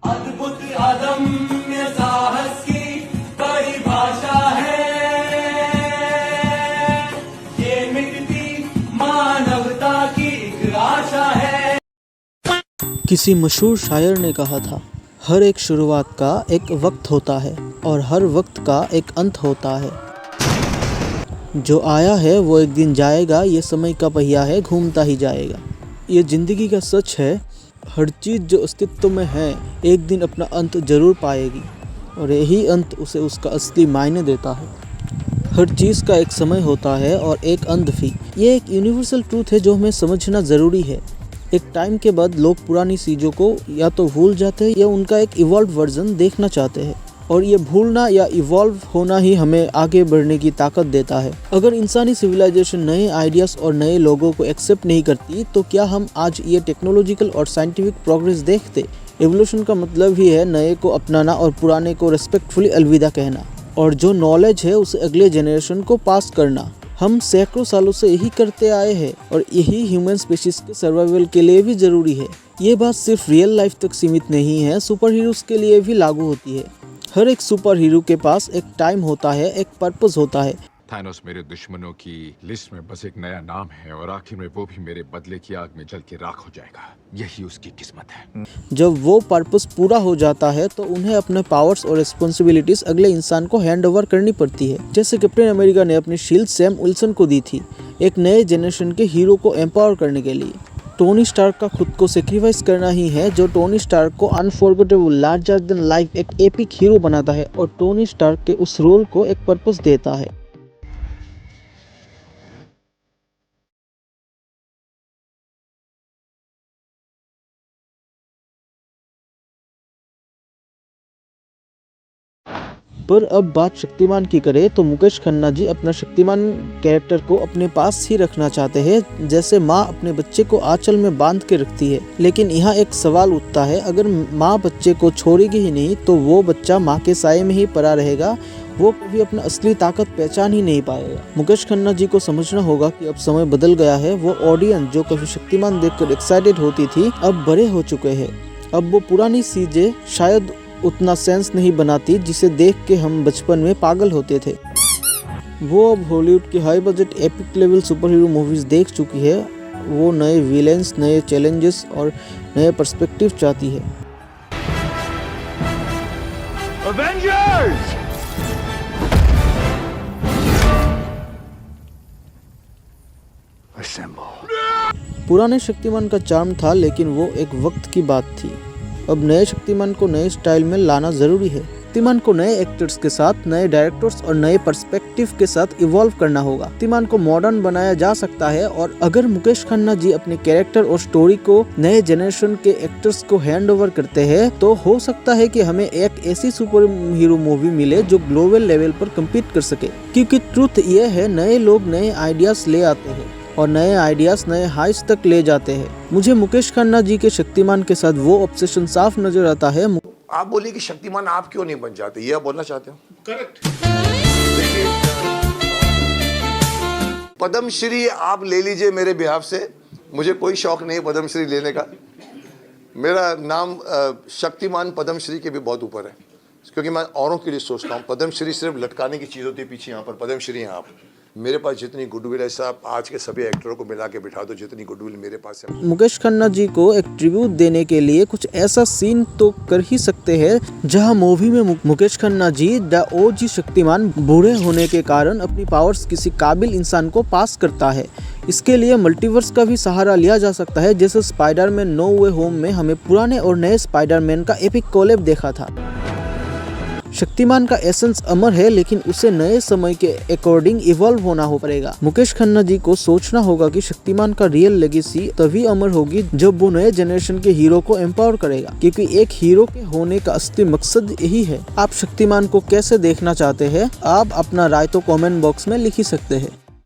अद्भुत अदम्य साहस की परिभाषा है ये मिटती मानवता की एक आशा है। किसी मशहूर शायर ने कहा था, हर एक शुरुआत का एक वक्त होता है और हर वक्त का एक अंत होता है। जो आया है वो एक दिन जाएगा, ये समय का पहिया है घूमता ही जाएगा। ये ज़िंदगी का सच है, हर चीज़ जो अस्तित्व में है एक दिन अपना अंत ज़रूर पाएगी और यही अंत उसे उसका असली मायने देता है। हर चीज़ का एक समय होता है और एक अंत भी। ये एक यूनिवर्सल ट्रूथ है जो हमें समझना ज़रूरी है। एक टाइम के बाद लोग पुरानी चीज़ों को या तो भूल जाते हैं या उनका एक इवॉल्व वर्जन देखना चाहते हैं, और ये भूलना या इवॉल्व होना ही हमें आगे बढ़ने की ताकत देता है। अगर इंसानी सिविलाइजेशन नए आइडियाज़ और नए लोगों को एक्सेप्ट नहीं करती तो क्या हम आज ये टेक्नोलॉजिकल और साइंटिफिक प्रोग्रेस देखते। एवोल्यूशन का मतलब ही है नए को अपनाना और पुराने को रिस्पेक्टफुली अलविदा कहना, और जो नॉलेज है उसे अगले जनरेशन को पास करना। हम सैकड़ों सालों से यही करते आए हैं और यही ह्यूमन स्पीशीज के सर्वाइवल के लिए भी ज़रूरी है। ये बात सिर्फ रियल लाइफ तक सीमित नहीं है, सुपर हीरोज़ के लिए भी लागू होती है। हर एक सुपर हीरो के पास एक टाइम होता है, एक पर्पस होता है। थानोस मेरे दुश्मनों की लिस्ट में बस एक नया नाम है और आखिर में वो भी मेरे बदले की आग में जल के राख हो जाएगा। यही उसकी किस्मत है। जब वो पर्पस पूरा हो जाता है तो उन्हें अपने पावर्स और रिस्पॉन्सिबिलिटीज अगले इंसान को हैंड ओवर करनी पड़ती है। जैसे कैप्टन अमेरिका ने अपनी शील्ड सैम विल्सन को दी थी, एक नए जनरेशन के हीरो को एम्पावर करने के लिए। टोनी स्टार्क का खुद को सेक्रीफाइस करना ही है जो टोनी स्टार्क को अनफॉरगेटेबल, लार्जर देन लाइफ, एक एपिक हीरो बनाता है और टोनी स्टार्क के उस रोल को एक पर्पस देता है। पर अब बात शक्तिमान की करें तो मुकेश खन्ना जी अपना शक्तिमान कैरेक्टर को अपने पास ही रखना चाहते हैं, जैसे माँ अपने बच्चे को आंचल में बांध के रखती है। लेकिन यहाँ एक सवाल उठता है, अगर माँ बच्चे को छोड़ेगी ही नहीं तो वो बच्चा माँ के साये में ही पड़ा रहेगा, वो कभी अपना असली ताकत पहचान ही नहीं पाएगा। मुकेश खन्ना जी को समझना होगा कि अब समय बदल गया है। वो ऑडियंस जो कभी शक्तिमान देखकर एक्साइटेड होती थी अब बड़े हो चुके हैं। अब वो पुरानी चीजें शायद उतना सेंस नहीं बनाती जिसे देख के हम बचपन में पागल होते थे। वो अब हॉलीवुड की high budget epic level super hero movies देख चुकी है। वो नए विलेंस, नए चैलेंजेस और नए पर्सपेक्टिव चाहती है। Avengers! पुराने शक्तिमान का चार्म था लेकिन वो एक वक्त की बात थी। अब नए शक्तिमान को नए स्टाइल में लाना जरूरी है। शक्तिमान को नए एक्टर्स के साथ, नए डायरेक्टर्स और नए पर्सपेक्टिव के साथ इवॉल्व करना होगा। शक्तिमान को मॉडर्न बनाया जा सकता है, और अगर मुकेश खन्ना जी अपने कैरेक्टर और स्टोरी को नए जनरेशन के एक्टर्स को हैंड ओवर करते हैं तो हो सकता है कि हमें एक ऐसी सुपर हीरो मूवी मिले जो ग्लोबल लेवल पर कम्पीट कर सके। क्योंकि ट्रुथ ये है, नए लोग नए आइडियाज ले आते हैं और नए आइडियाज नए हाइट्स तक ले जाते हैं। मुझे मुकेश खन्ना जी के शक्तिमान के साथ वो ऑब्सेशन साफ नजर आता है। आप बोलिए कि शक्तिमान आप क्यों नहीं बन जाते, ये आप बोलना चाहते हो? करेक्ट। पद्मश्री आप ले लीजिए मेरे बिहाफ से, मुझे कोई शौक नहीं पद्मश्री लेने का। मेरा नाम शक्तिमान पद्मश्री के भी बहुत ऊपर है, क्योंकि मैं औरों के लिए सोचता हूँ। पद्मश्री सिर्फ लटकाने की चीज़ होती है पीछे, यहाँ पर पद्मश्री हैं आप। मेरे पास जितनी गुडविल है, सब आज के सभी एक्टरों को मिला के बिठा दो, जितनी गुडविल मेरे पास है। मुकेश खन्ना जी को एक ट्रिब्यूट देने के लिए कुछ ऐसा सीन तो कर ही सकते हैं जहां मूवी में मुकेश खन्ना जी द ओजी शक्तिमान बूढ़े होने के कारण अपनी पावर्स किसी काबिल इंसान को पास करता है। इसके लिए मल्टीवर्स का भी सहारा लिया जा सकता है, जैसे स्पाइडरमैन नो वे होम में हमें पुराने और नए स्पाइडरमैन का एपिक कोलैब देखा था। शक्तिमान का एसेंस अमर है, लेकिन उसे नए समय के अकॉर्डिंग इवॉल्व होना हो पड़ेगा। मुकेश खन्ना जी को सोचना होगा कि शक्तिमान का रियल लेगेसी तभी अमर होगी जब वो नए जनरेशन के हीरो को एम्पावर करेगा, क्योंकि एक हीरो के होने का असली मकसद यही है। आप शक्तिमान को कैसे देखना चाहते हैं? आप अपना राय तो कमेंट बॉक्स में लिख ही सकते हैं।